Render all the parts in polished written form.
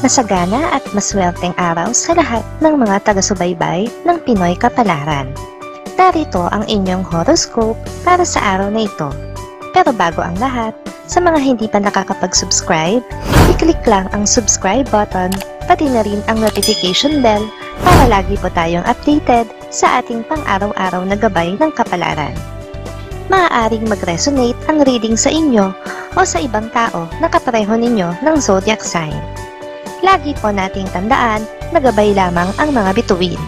Masagana at maswerteng araw sa lahat ng mga taga-subaybay ng Pinoy Kapalaran. Narito ang inyong horoscope para sa araw na ito. Pero bago ang lahat, sa mga hindi pa nakakapag-subscribe, i-click lang ang subscribe button, pati na rin ang notification bell para lagi po tayong updated sa ating pang-araw-araw na gabay ng kapalaran. Maaaring mag-resonate ang reading sa inyo o sa ibang tao na kapareho ninyo ng zodiac sign. Lagi po nating tandaan na gabay lamang ang mga bituin.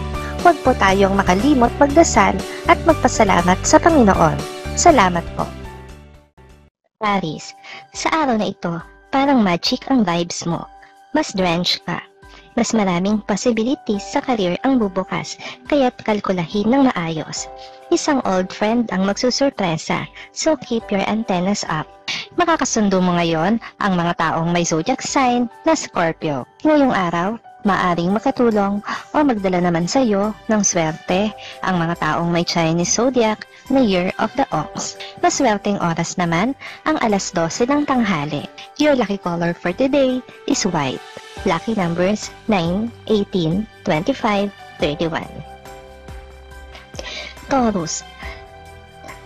Huwag po tayong makalimot magdasal at magpasalamat sa Panginoon. Salamat po. Aries, sa araw na ito, parang magic ang vibes mo. Mas drenched ka. Mas maraming possibilities sa career ang bubukas, kaya't kalkulahin ng maayos. Isang old friend ang magsusurpresa, so keep your antennas up. Makakasundo mo ngayon ang mga taong may zodiac sign na Scorpio. Ngayong araw, maaring makatulong o magdala naman sa iyo ng swerte ang mga taong may Chinese zodiac na Year of the Ox. Maswerteng oras naman ang alas 12 ng tanghali. Your lucky color for today is white. Lucky numbers 9, 18, 25, 31. Taurus,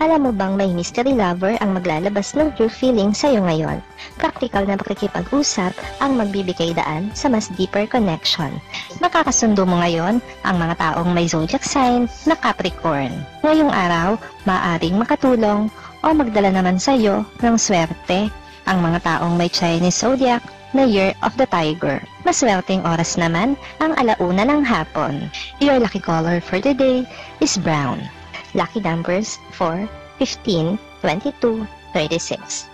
alam mo bang may mystery lover ang maglalabas ng true feeling sa'yo ngayon? Practical na makikipag-usap ang magbibigay daan sa mas deeper connection. Makakasundo mo ngayon ang mga taong may zodiac sign na Capricorn. Ngayong araw, maaaring makatulong o magdala naman sa'yo ng swerte ang mga taong may Chinese zodiac na Year of the Tiger. Maswerteng oras naman ang alauna ng hapon. Your lucky color for today is brown. Lucky numbers 4, 15, 22, 36.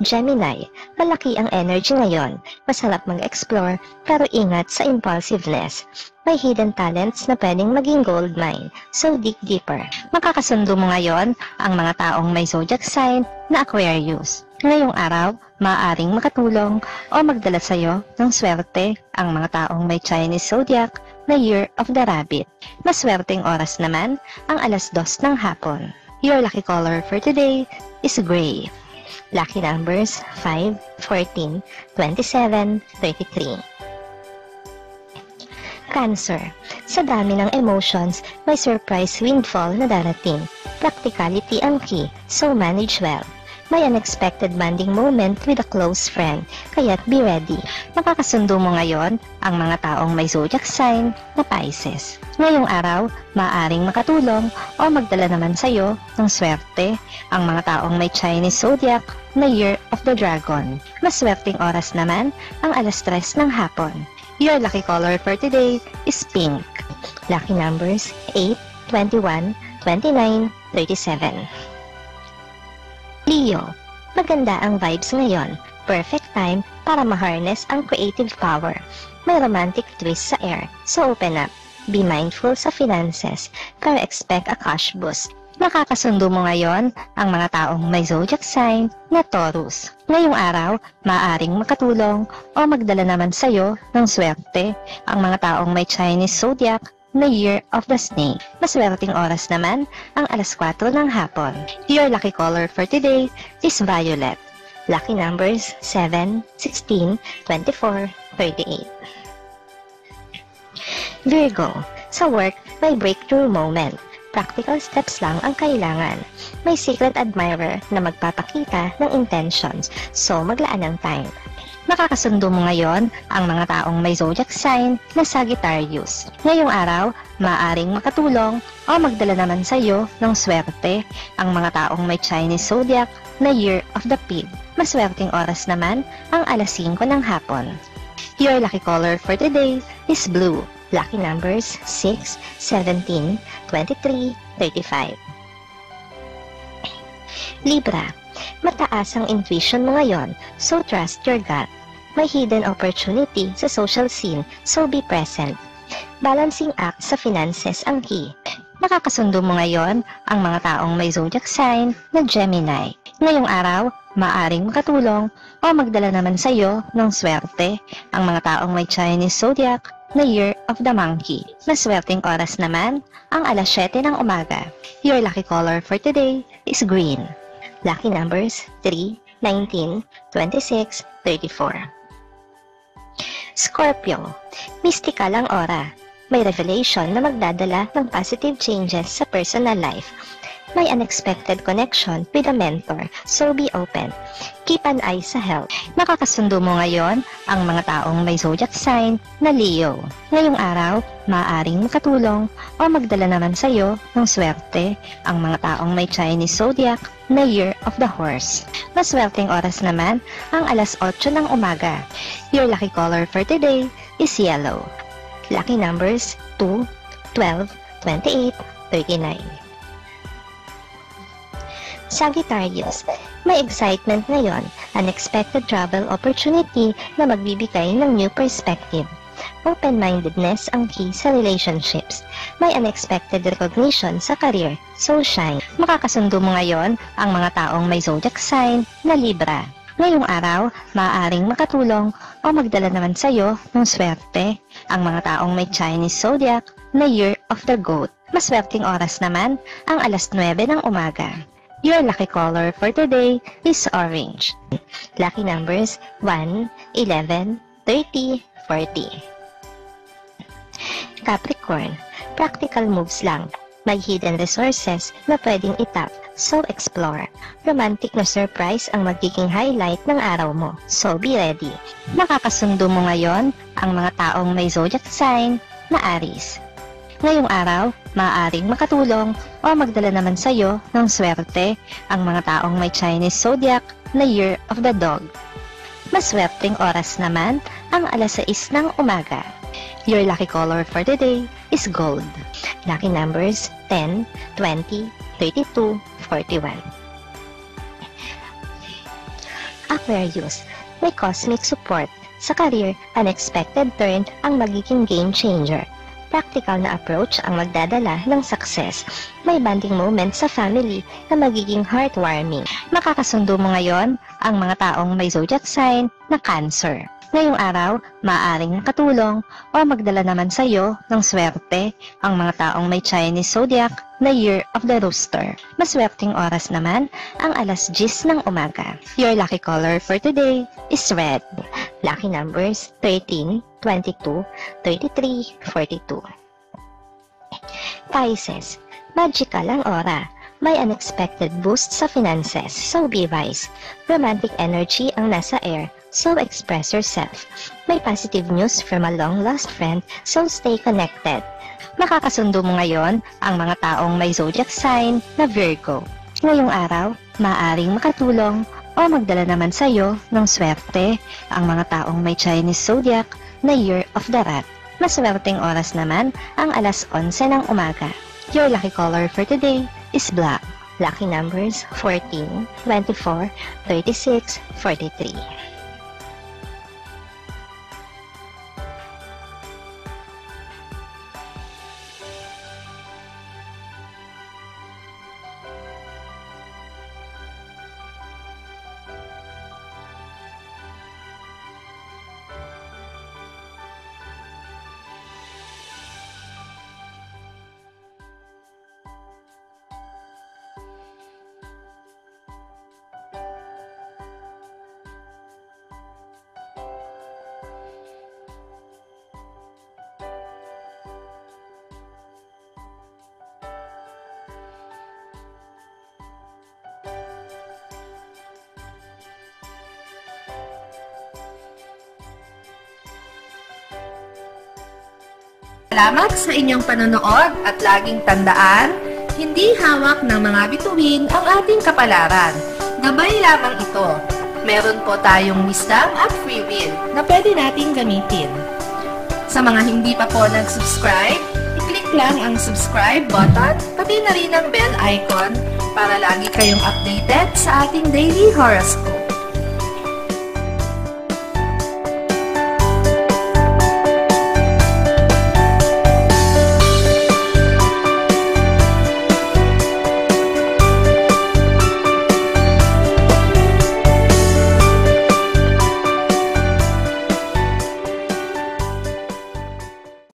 Gemini, malaki ang energy ngayon. Masarap mag-explore pero ingat sa impulsiveness. May hidden talents na pwedeng maging gold mine, so dig deeper. Makakasundo mo ngayon ang mga taong may zodiac sign na Aquarius. Ngayong araw, maaaring makatulong o magdala sa iyo ng swerte ang mga taong may Chinese zodiac na Year of the Rabbit. Maswerteng oras naman ang alas 2 ng hapon. Your lucky color for today is gray. Lucky numbers 5, 14, 27, 33. Cancer, sa dami ng emotions, may surprise windfall na darating. Practicality ang key, so manage well. May unexpected bonding moment with a close friend, kaya't be ready. Makakasundo mo ngayon ang mga taong may zodiac sign na Pisces. Ngayong araw, maaaring makatulong o magdala naman sa iyo ng swerte ang mga taong may Chinese zodiac na Year of the Dragon. Maswerteng oras naman ang alas 3 ng hapon. Your lucky color for today is pink. Lucky numbers 8, 21, 29, 37. Leo, maganda ang vibes ngayon. Perfect time para ma-harness ang creative power. May romantic twist sa air, so open up. Be mindful sa finances, pero expect a cash boost. Makakasundo mo ngayon ang mga taong may zodiac sign na Taurus. Ngayong araw, maaaring makatulong o magdala naman sa iyo ng swerte ang mga taong may Chinese zodiac na Year of the Snake. Maswerteng oras naman ang alas 4 ng hapon. Your lucky color for today is violet. Lucky numbers 7, 16, 24, 38. Virgo, sa work, may breakthrough moment. Practical steps lang ang kailangan. May secret admirer na magpapakita ng intentions, so maglaan ng time. Makakasundo mo ngayon ang mga taong may zodiac sign na Sagittarius. Ngayong araw, maaaring makatulong o magdala naman sa iyo ng swerte ang mga taong may Chinese zodiac na Year of the Pig. Maswerteng oras naman ang alas 5 ng hapon. Your lucky color for today is blue. Lucky numbers 6, 17, 23, 35. Libra, mataas ang intuition mo ngayon, so trust your gut. May hidden opportunity sa social scene, so be present. Balancing act sa finances ang key. Nakakasundo mo ngayon ang mga taong may zodiac sign na Gemini. Ngayong araw, maaring makatulong o magdala naman sa iyo ng swerte ang mga taong may Chinese zodiac na Year of the Monkey. Maswerteng oras naman ang alas 7 ng umaga. Your lucky color for today is green. Lucky numbers 3, 19, 26, 34. Scorpio, mystical ang aura. May revelation na magdadala ng positive changes sa personal life. May unexpected connection with a mentor, so be open. Keep an eye sa health. Makakasundo mo ngayon ang mga taong may zodiac sign na Leo. Ngayong araw, maaaring makatulong o magdala naman sa iyo ng swerte ang mga taong may Chinese zodiac na Year of the Horse. Maswerteng oras naman ang alas 8 ng umaga. Your lucky color for today is yellow. Lucky numbers 2, 12, 28, 39. Sagittarius, may excitement ngayon, unexpected travel opportunity na magbibigay ng new perspective. Open-mindedness ang key sa relationships. May unexpected recognition sa career, so shine. Makakasundo mo ngayon ang mga taong may zodiac sign na Libra. Ngayong araw, maaaring makatulong o magdala naman sa iyo ng swerte ang mga taong may Chinese zodiac na Year of the Goat. Maswerteng oras naman ang alas 9 ng umaga. Your lucky color for today is orange. Lucky numbers 1, 11, 30, 40. Capricorn, practical moves lang. May hidden resources na pwedeng itap, so explore. Romantic na surprise ang magiging highlight ng araw mo, so be ready. Nakakasundo mo ngayon ang mga taong may zodiac sign na Aries. Ngayong araw, maaaring makatulong o magdala naman sa iyo ng swerte ang mga taong may Chinese zodiac na Year of the Dog. Maswerteng oras naman ang alas 6 ng umaga. Your lucky color for today is gold. Lucky numbers 10, 20, 32, 41. Aquarius, may cosmic support. Sa career, unexpected turn ang magiging game changer. Practical na approach ang magdadala ng success. May bonding moment sa family na magiging heartwarming. Makakasundo mo ngayon ang mga taong may zodiac sign na Cancer. Ngayong araw, maaaring makatulong o magdala naman sa iyo ng swerte ang mga taong may Chinese zodiac na Year of the Rooster. Maswerteng oras naman ang alas 10 ng umaga. Your lucky color for today is red. Lucky numbers 13, 22, 33, 42. Pisces, magical ang aura. May unexpected boost sa finances, so be wise. Romantic energy ang nasa air, so express yourself. May positive news from a long-lost friend, so stay connected. Makakasundo mo ngayon ang mga taong may zodiac sign na Virgo. Ngayong araw, maaaring makatulong o magdala naman sa iyo ng swerte ang mga taong may Chinese zodiac na Year of the Rat. Maswerteng oras naman ang alas 11 ng umaga. Your lucky color for today is black. Lucky numbers 14, 24, 36, 43. Salamat sa inyong panonood at laging tandaan, hindi hawak ng mga bituin ang ating kapalaran. Gabay lamang ito. Meron po tayong wisdom at free will na pwede nating gamitin. Sa mga hindi pa po nag-subscribe, i-click lang ang subscribe button, pati na rin ang bell icon para lagi kayong updated sa ating daily horoscope.